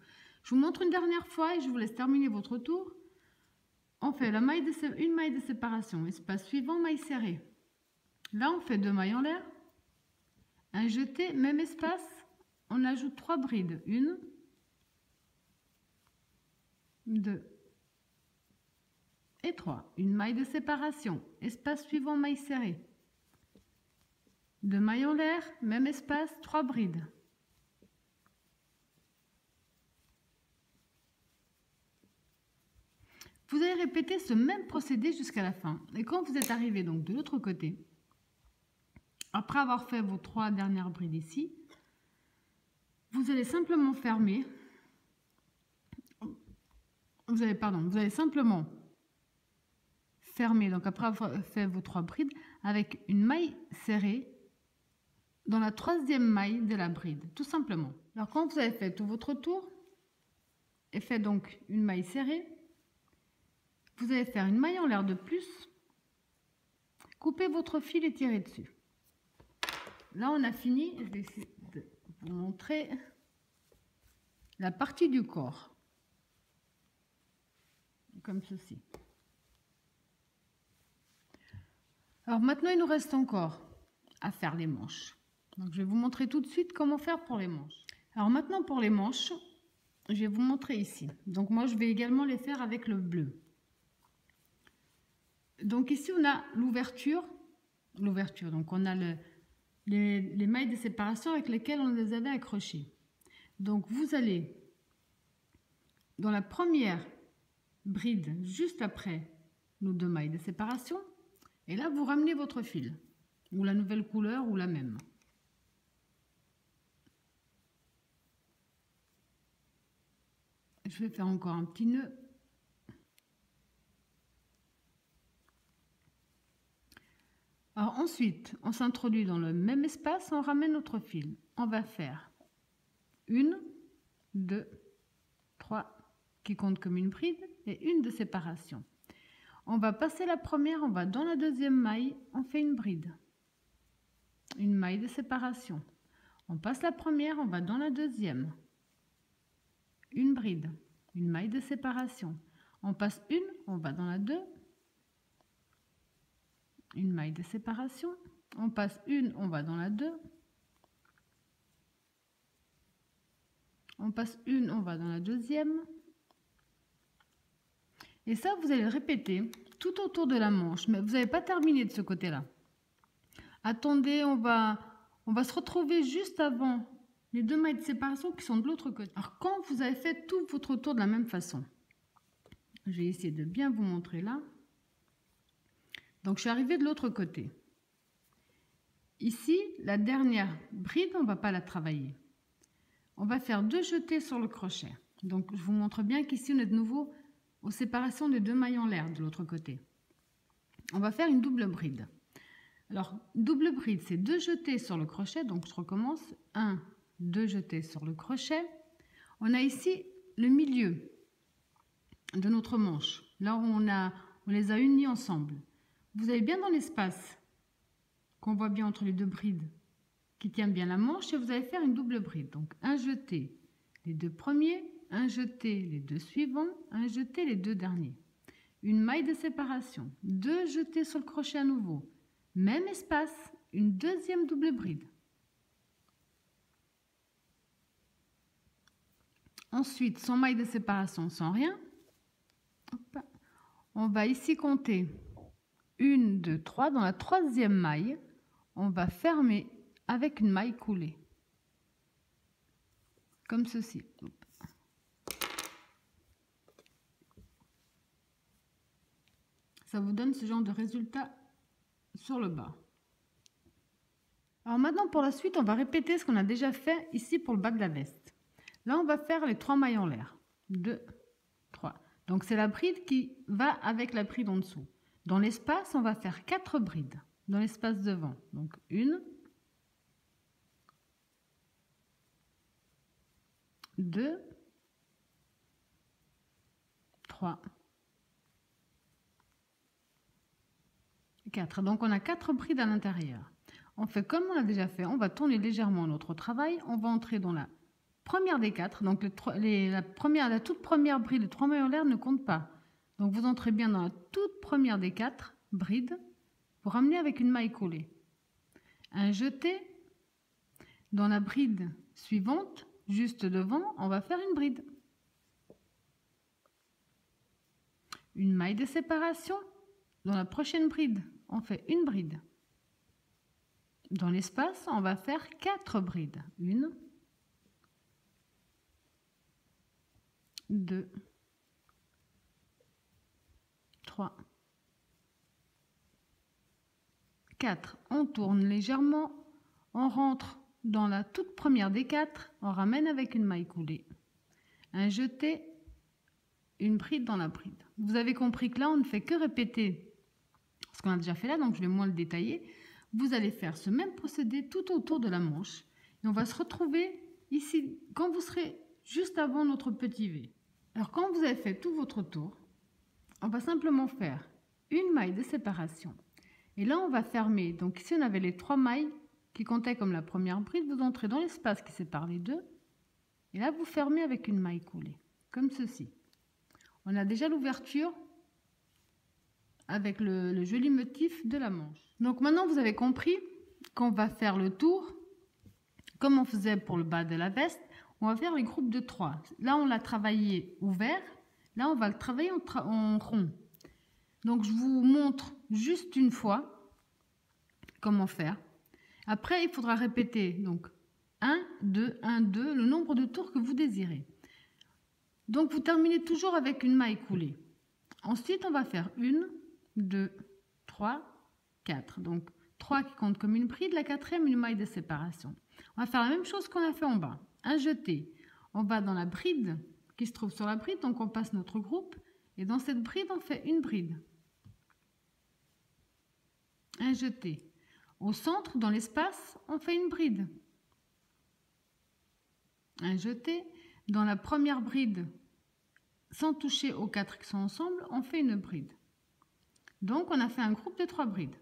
Speaker 1: Je vous montre une dernière fois et je vous laisse terminer votre tour. On fait une maille de séparation, espace suivant, maille serrée. Là, on fait 2 mailles en l'air, un jeté, même espace, on ajoute 3 brides. 1, 2 et 3. Une maille de séparation, espace suivant, maille serrée. 2 mailles en l'air, même espace, 3 brides. Vous allez répéter ce même procédé jusqu'à la fin. Et quand vous êtes arrivé donc de l'autre côté, après avoir fait vos 3 dernières brides ici, vous allez simplement fermer. Vous allez simplement fermer, donc après avoir fait vos 3 brides, avec une maille serrée dans la 3e maille de la bride, tout simplement. Alors quand vous avez fait tout votre tour, et fait donc une maille serrée, vous allez faire une maille en l'air de plus, couper votre fil et tirer dessus. Là, on a fini. Je vais essayer de vous montrer la partie du corps. Comme ceci. Alors maintenant, il nous reste encore à faire les manches. Donc, je vais vous montrer tout de suite comment faire pour les manches. Alors maintenant, pour les manches, je vais vous montrer ici. Donc moi, je vais également les faire avec le bleu. Donc ici, on a l'ouverture. Donc on a les mailles de séparation avec lesquelles on les avait accrochées. Donc vous allez dans la première bride, juste après nos 2 mailles de séparation, et là vous ramenez votre fil, ou la nouvelle couleur, ou la même. Je vais faire encore un petit nœud. Alors ensuite, on s'introduit dans le même espace, on ramène notre fil. On va faire 1, 2, 3, qui compte comme une bride, et une de séparation. On va passer la première, on va dans la 2e maille, on fait une bride. Une maille de séparation. On passe la première, on va dans la 2e. Une bride, une maille de séparation. On passe une, on va dans la 2. Une maille de séparation, On passe une, on va dans la 2. On passe une, on va dans la deuxième. Et ça, vous allez le répéter tout autour de la manche, mais vous n'avez pas terminé de ce côté-là. Attendez, on va se retrouver juste avant les 2 mailles de séparation qui sont de l'autre côté. Alors, quand vous avez fait tout votre tour de la même façon, je vais essayer de bien vous montrer là. Donc, je suis arrivée de l'autre côté. Ici, la dernière bride, on ne va pas la travailler. On va faire 2 jetés sur le crochet. Donc, je vous montre bien qu'ici, on est de nouveau aux séparations des 2 mailles en l'air de l'autre côté. On va faire une double bride. Alors, double bride, c'est 2 jetés sur le crochet. Donc, je recommence. 1, 2 jetés sur le crochet. On a ici le milieu de notre manche. Là, on les a unis ensemble. Vous avez bien dans l'espace qu'on voit bien entre les 2 brides qui tient bien la manche et vous allez faire une double bride. Donc, un jeté les 2 premiers, un jeté les 2 suivants, un jeté les 2 derniers. Une maille de séparation, 2 jetés sur le crochet à nouveau. Même espace, une deuxième double bride. Ensuite, sans maille de séparation, sans rien. Hop. On va ici compter 1, 2, 3. Dans la 3e maille, on va fermer avec une maille coulée. Comme ceci. Ça vous donne ce genre de résultat sur le bas. Alors maintenant, pour la suite, on va répéter ce qu'on a déjà fait ici pour le bas de la veste. Là, on va faire les 3 mailles en l'air. 2, 3. Donc, c'est la bride qui va avec la bride en dessous. Dans l'espace, on va faire 4 brides. Dans l'espace devant. Donc, 1, 2, 3, 4. Donc, on a 4 brides à l'intérieur. On fait comme on a déjà fait. On va tourner légèrement notre travail. On va entrer dans la première des 4. Donc, la toute première bride, les 3 mailles en l'air ne comptent pas. Donc, vous entrez bien dans la toute première des 4 brides. Vous ramenez avec une maille coulée. Un jeté. Dans la bride suivante, juste devant, on va faire une bride. Une maille de séparation. Dans la prochaine bride, on fait une bride. Dans l'espace, on va faire 4 brides. 1, 2, 3, 4. On tourne légèrement, on rentre dans la toute première des 4, on ramène avec une maille coulée. Un jeté, une bride dans la bride. Vous avez compris que là, on ne fait que répéter ce qu'on a déjà fait là, donc je vais moins le détailler. Vous allez faire ce même procédé tout autour de la manche. Et on va se retrouver ici, quand vous serez juste avant notre petit V. Alors, quand vous avez fait tout votre tour, on va simplement faire une maille de séparation. Et là, on va fermer. Donc ici, on avait les 3 mailles qui comptaient comme la première bride. Vous entrez dans l'espace qui sépare les 2. Et là, vous fermez avec une maille coulée, comme ceci. On a déjà l'ouverture avec le joli motif de la manche. Donc maintenant, vous avez compris qu'on va faire le tour, comme on faisait pour le bas de la veste. On va faire les groupes de 3. Là, on l'a travaillé ouvert. Là, on va le travailler en rond. Donc, je vous montre juste une fois comment faire. Après, il faudra répéter. Donc, 1, 2, 1, 2, le nombre de tours que vous désirez. Donc, vous terminez toujours avec une maille coulée. Ensuite, on va faire 1, 2, 3, 4. Donc, 3 qui compte comme une bride, la 4e, une maille de séparation. On va faire la même chose qu'on a fait en bas. Un jeté. On va dans la bride qui se trouve sur la bride, donc on passe notre groupe. Et dans cette bride, on fait une bride. Un jeté. Au centre, dans l'espace, on fait une bride. Un jeté. Dans la première bride, sans toucher aux 4 qui sont ensemble, on fait une bride. Donc, on a fait un groupe de 3 brides.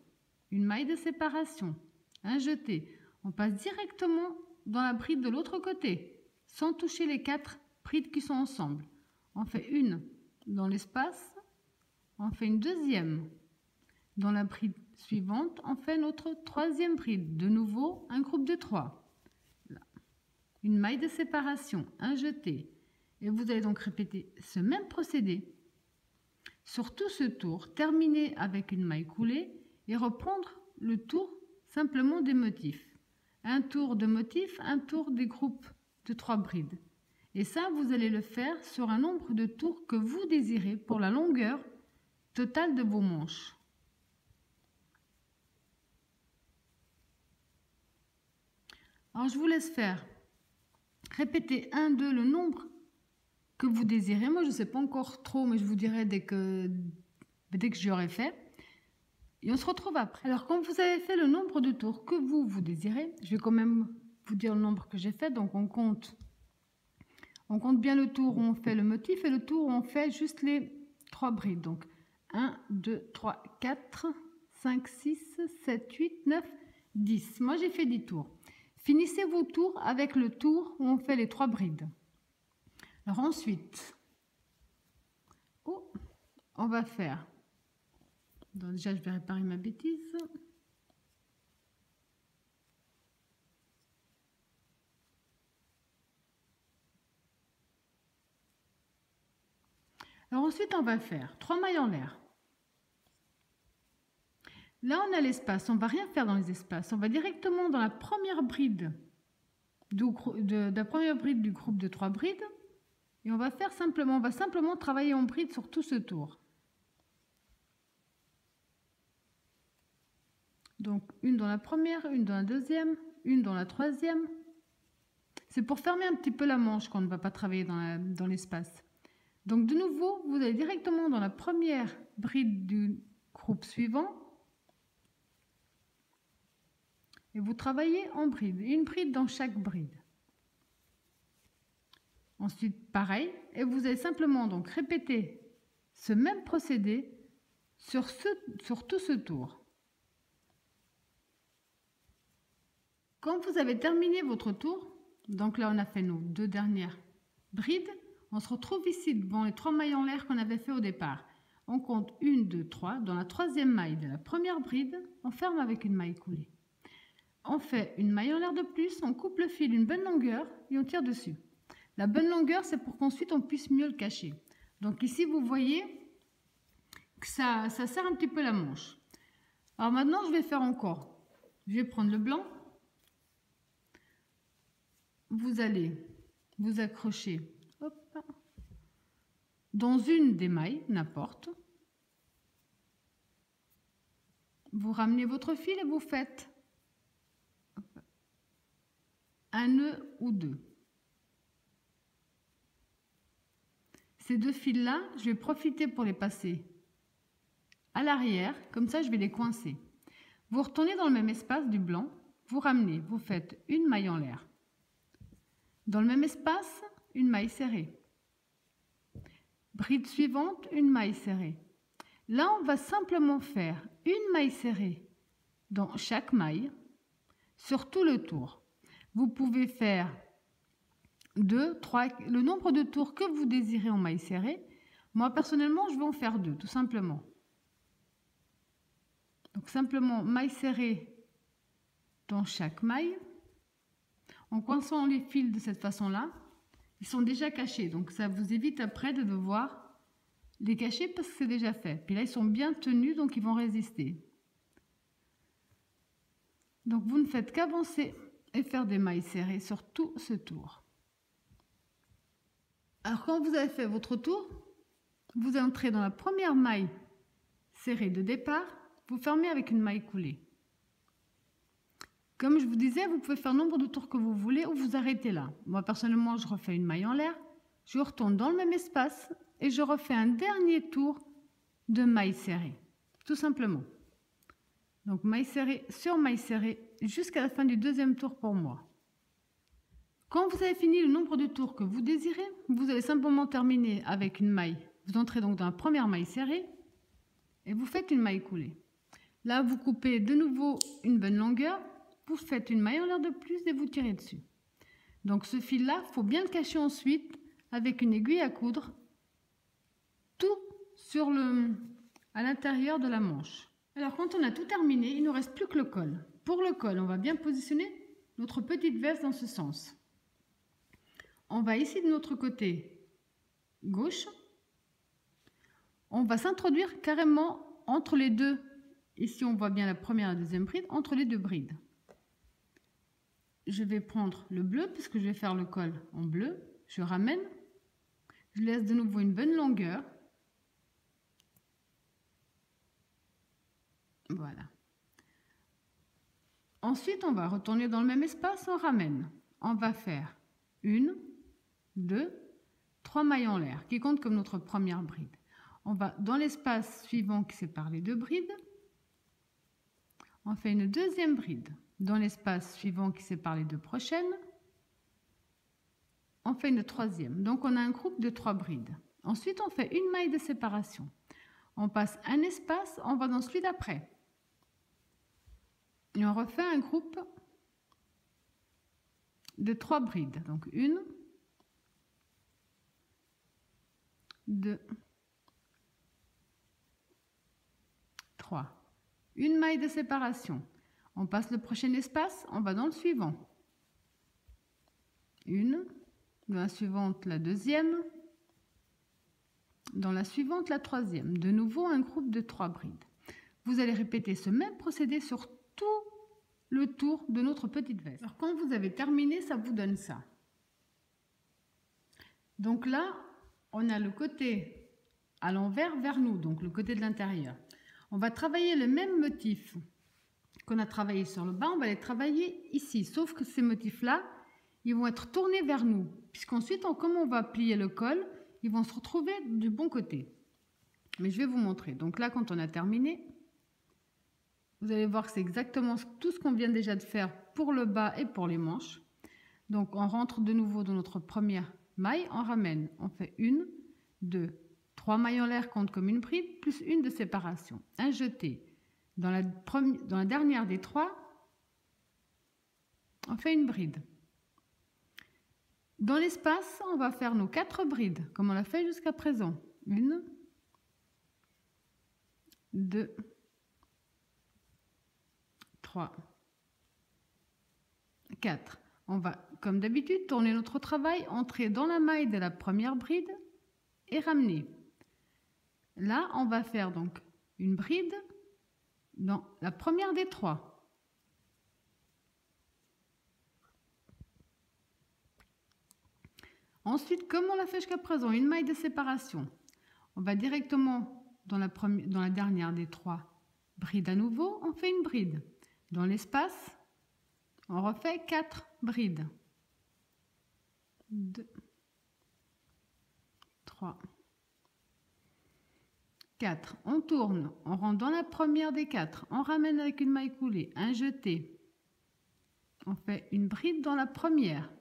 Speaker 1: Une maille de séparation. Un jeté. On passe directement dans la bride de l'autre côté, sans toucher les 4 brides qui sont ensemble. On fait une dans l'espace. On fait une deuxième dans la bride suivante, on fait notre troisième bride. De nouveau, un groupe de 3. Une maille de séparation, un jeté. Et vous allez donc répéter ce même procédé sur tout ce tour, terminer avec une maille coulée et reprendre le tour simplement des motifs. Un tour de motif, un tour des groupes de 3 brides. Et ça, vous allez le faire sur un nombre de tours que vous désirez pour la longueur totale de vos manches. Alors, je vous laisse faire. Répétez 1, 2, le nombre que vous désirez. Moi, je ne sais pas encore trop, mais je vous dirai dès que j'aurai fait. Et on se retrouve après. Alors, quand vous avez fait le nombre de tours que vous désirez, je vais quand même vous dire le nombre que j'ai fait. Donc, on compte bien le tour où on fait le motif et le tour où on fait juste les 3 brides. Donc, 1, 2, 3, 4, 5, 6, 7, 8, 9, 10. Moi, j'ai fait 10 tours. Finissez vos tours avec le tour où on fait les 3 brides. Alors ensuite, on va faire... Donc déjà, je vais réparer ma bêtise. Alors ensuite, on va faire 3 mailles en l'air. Là, on a l'espace. On ne va rien faire dans les espaces. On va directement dans la première bride du groupe de 3 brides. Et on va simplement travailler en bride sur tout ce tour. Donc, une dans la première, une dans la deuxième, une dans la troisième. C'est pour fermer un petit peu la manche qu'on ne va pas travailler dans l'espace. Donc, de nouveau, vous allez directement dans la première bride du groupe suivant. Et vous travaillez en bride, une bride dans chaque bride. Ensuite, pareil, et vous allez simplement donc répéter ce même procédé sur tout ce tour. Quand vous avez terminé votre tour, donc là on a fait nos 2 dernières brides, on se retrouve ici devant les 3 mailles en l'air qu'on avait fait au départ. On compte 1, 2, 3. Dans la troisième maille de la première bride, on ferme avec une maille coulée. On fait une maille en l'air de plus, on coupe le fil d'une bonne longueur et on tire dessus. La bonne longueur, c'est pour qu'ensuite on puisse mieux le cacher. Donc ici, vous voyez que ça serre un petit peu la manche. Alors maintenant, je vais faire encore. Je vais prendre le blanc. Vous allez vous accrocher dans une des mailles, n'importe. Vous ramenez votre fil et vous faites un nœud ou 2. Ces 2 fils-là, je vais profiter pour les passer à l'arrière, comme ça je vais les coincer. Vous retournez dans le même espace du blanc, vous ramenez, vous faites une maille en l'air. Dans le même espace, une maille serrée. Bride suivante, une maille serrée. Là, on va simplement faire une maille serrée dans chaque maille sur tout le tour. Vous pouvez faire 2, 3, le nombre de tours que vous désirez en maille serrée. Moi, personnellement, je vais en faire 2, tout simplement. Donc, simplement maille serrée dans chaque maille. En coinçant les fils de cette façon-là, ils sont déjà cachés. Donc, ça vous évite après de devoir les cacher parce que c'est déjà fait. Puis là, ils sont bien tenus, donc ils vont résister. Donc, vous ne faites qu'avancer et faire des mailles serrées sur tout ce tour. Alors, quand vous avez fait votre tour, vous entrez dans la première maille serrée de départ, vous fermez avec une maille coulée. Comme je vous disais, vous pouvez faire le nombre de tours que vous voulez ou vous arrêtez là. Moi, personnellement, je refais une maille en l'air, je retourne dans le même espace et je refais un dernier tour de maille serrée, tout simplement. Donc, maille serrée sur maille serrée jusqu'à la fin du deuxième tour pour moi. Quand vous avez fini le nombre de tours que vous désirez, vous allez simplement terminer avec une maille. Vous entrez donc dans la première maille serrée et vous faites une maille coulée. Là, vous coupez de nouveau une bonne longueur. Vous faites une maille en l'air de plus et vous tirez dessus. Donc ce fil-là, il faut bien le cacher ensuite avec une aiguille à coudre, tout à l'intérieur de la manche. Alors quand on a tout terminé, il ne nous reste plus que le col. Pour le col, on va bien positionner notre petite veste dans ce sens. On va ici de notre côté gauche. On va s'introduire carrément entre les deux. Ici, on voit bien la première et la deuxième bride, entre les deux brides. Je vais prendre le bleu, puisque je vais faire le col en bleu. Je ramène. Je laisse de nouveau une bonne longueur. Voilà. Ensuite, on va retourner dans le même espace, on ramène. On va faire 1, 2, 3 mailles en l'air, qui comptent comme notre première bride. On va dans l'espace suivant qui sépare les deux brides. On fait une deuxième bride. Dans l'espace suivant qui sépare les deux prochaines. On fait une troisième. Donc, on a un groupe de 3 brides. Ensuite, on fait une maille de séparation. On passe un espace, on va dans celui d'après. Et on refait un groupe de 3 brides. Donc, 1, 2, 3. Une maille de séparation. On passe le prochain espace, on va dans le suivant. 1, dans la suivante, la deuxième. Dans la suivante, la troisième. De nouveau, un groupe de 3 brides. Vous allez répéter ce même procédé sur tout le tour de notre petite veste. Alors, quand vous avez terminé, ça vous donne ça. Donc là, on a le côté à l'envers vers nous, donc le côté de l'intérieur. On va travailler le même motif qu'on a travaillé sur le bas, on va les travailler ici. Sauf que ces motifs-là, ils vont être tournés vers nous. Puisqu'ensuite, comme on va plier le col, ils vont se retrouver du bon côté. Mais je vais vous montrer. Donc là, quand on a terminé, vous allez voir que c'est exactement tout ce qu'on vient déjà de faire pour le bas et pour les manches. Donc on rentre de nouveau dans notre première maille, on ramène, on fait 1, 2, 3 mailles en l'air comptent comme une bride, plus une de séparation. Un jeté. Dans la dernière des 3, on fait une bride. Dans l'espace, on va faire nos 4 brides, comme on l'a fait jusqu'à présent. 1, 2, 3, 4. On va, comme d'habitude, tourner notre travail, entrer dans la maille de la première bride et ramener. Là, on va faire donc une bride dans la première des 3. Ensuite, comme on l'a fait jusqu'à présent, une maille de séparation. On va directement dans la dernière des 3 brides à nouveau, on fait une bride. Dans l'espace, on refait 4 brides. 2, 3, 4. On tourne, on rentre dans la première des 4, on ramène avec une maille coulée, un jeté. On fait une bride dans la première.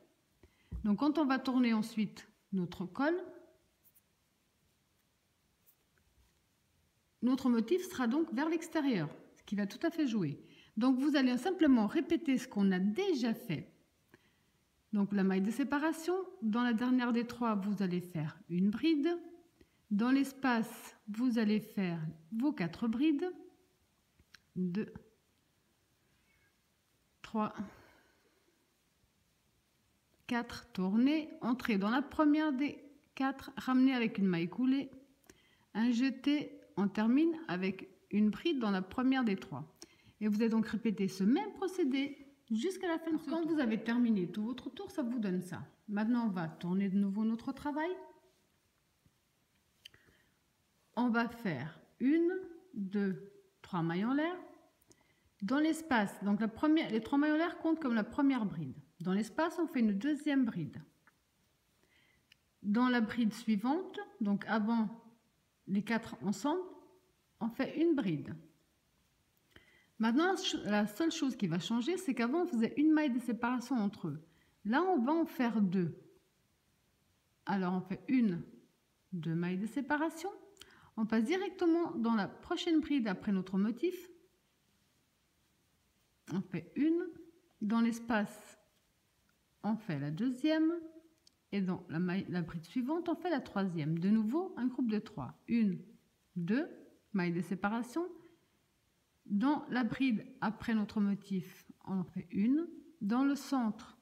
Speaker 1: Donc quand on va tourner ensuite notre col, notre motif sera donc vers l'extérieur, ce qui va tout à fait jouer. Donc vous allez simplement répéter ce qu'on a déjà fait. Donc la maille de séparation, dans la dernière des 3, vous allez faire une bride. Dans l'espace, vous allez faire vos 4 brides. 2, 3, 4, tournez, entrez dans la première des 4, ramenez avec une maille coulée, un jeté, on termine avec une bride dans la première des 3. Et vous allez donc répéter ce même procédé jusqu'à la fin de ce tour. Quand vous avez terminé tout votre tour, ça vous donne ça. Maintenant, on va tourner de nouveau notre travail. On va faire 1, 2, 3 mailles en l'air. Dans l'espace, donc les 3 mailles en l'air comptent comme la première bride. Dans l'espace, on fait une deuxième bride. Dans la bride suivante, donc avant les 4 ensemble, on fait une bride. Maintenant, la seule chose qui va changer, c'est qu'avant, on faisait une maille de séparation entre eux. Là, on va en faire 2. Alors, on fait 1, 2 mailles de séparation. On passe directement dans la prochaine bride après notre motif. On fait 1. Dans l'espace, on fait la deuxième. Et dans la bride suivante, on fait la troisième. De nouveau, un groupe de 3. 1, 2, maille de séparation. Dans la bride, après notre motif, on en fait une. Dans le centre,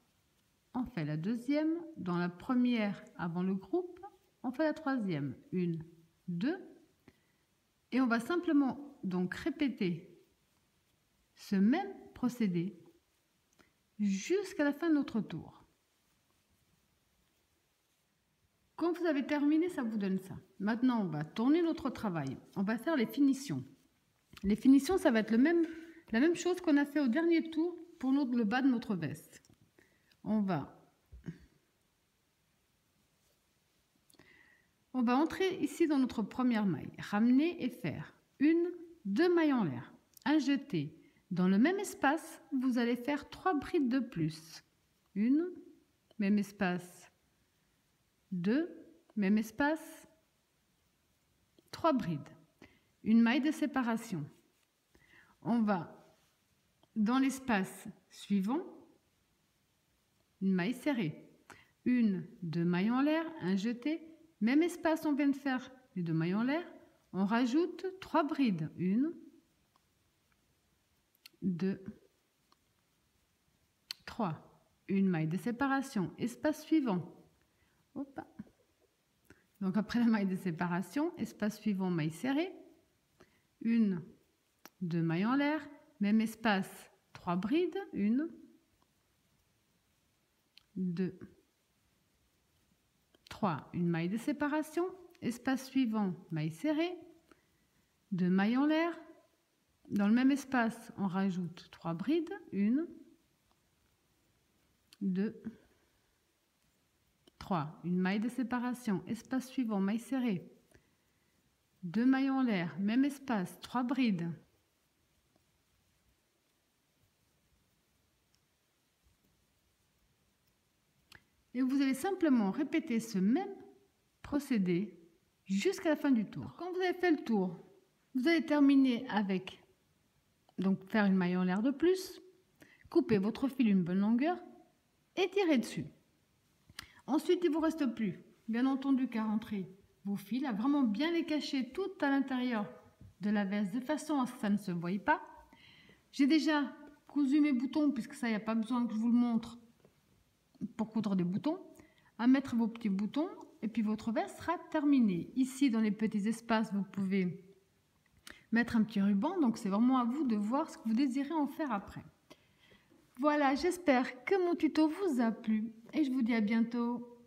Speaker 1: on fait la deuxième. Dans la première, avant le groupe, on fait la troisième. Une, deux. Et on va simplement donc répéter ce même procédé jusqu'à la fin de notre tour. Quand vous avez terminé, ça vous donne ça. Maintenant, on va tourner notre travail. On va faire les finitions. Les finitions, ça va être la même chose qu'on a fait au dernier tour pour le bas de notre veste. On va entrer ici dans notre première maille, ramener et faire une, deux mailles en l'air, un jeté. Dans le même espace, vous allez faire 3 brides de plus. Une, même espace, 2, même espace, 3 brides. Une maille de séparation. On va dans l'espace suivant, une maille serrée. Une, deux mailles en l'air, un jeté. Même espace, on vient de faire les 2 mailles en l'air. On rajoute 3 brides. Une, 2, 3. Une maille de séparation. Espace suivant. Hop. Donc après la maille de séparation, espace suivant, maille serrée. Une, 2 mailles en l'air. Même espace, 3 brides. Une, 2, 3. Une maille de séparation. Espace suivant, maille serrée. 2 mailles en l'air. Dans le même espace, on rajoute 3 brides. Une, 2, 3. Une maille de séparation. Espace suivant, maille serrée. 2 mailles en l'air. Même espace, 3 brides. Et vous allez simplement répéter ce même procédé jusqu'à la fin du tour. Quand vous avez fait le tour, vous allez terminer avec, donc faire une maille en l'air de plus, couper votre fil une bonne longueur et tirer dessus. Ensuite, il ne vous reste plus, bien entendu, qu'à rentrer vos fils, à vraiment bien les cacher tout à l'intérieur de la veste de façon à ce que ça ne se voie pas. J'ai déjà cousu mes boutons, puisque ça, il n'y a pas besoin que je vous le montre pour coudre des boutons, à mettre vos petits boutons et puis votre veste sera terminée. Ici, dans les petits espaces, vous pouvez mettre un petit ruban, donc c'est vraiment à vous de voir ce que vous désirez en faire après. Voilà, j'espère que mon tuto vous a plu et je vous dis à bientôt.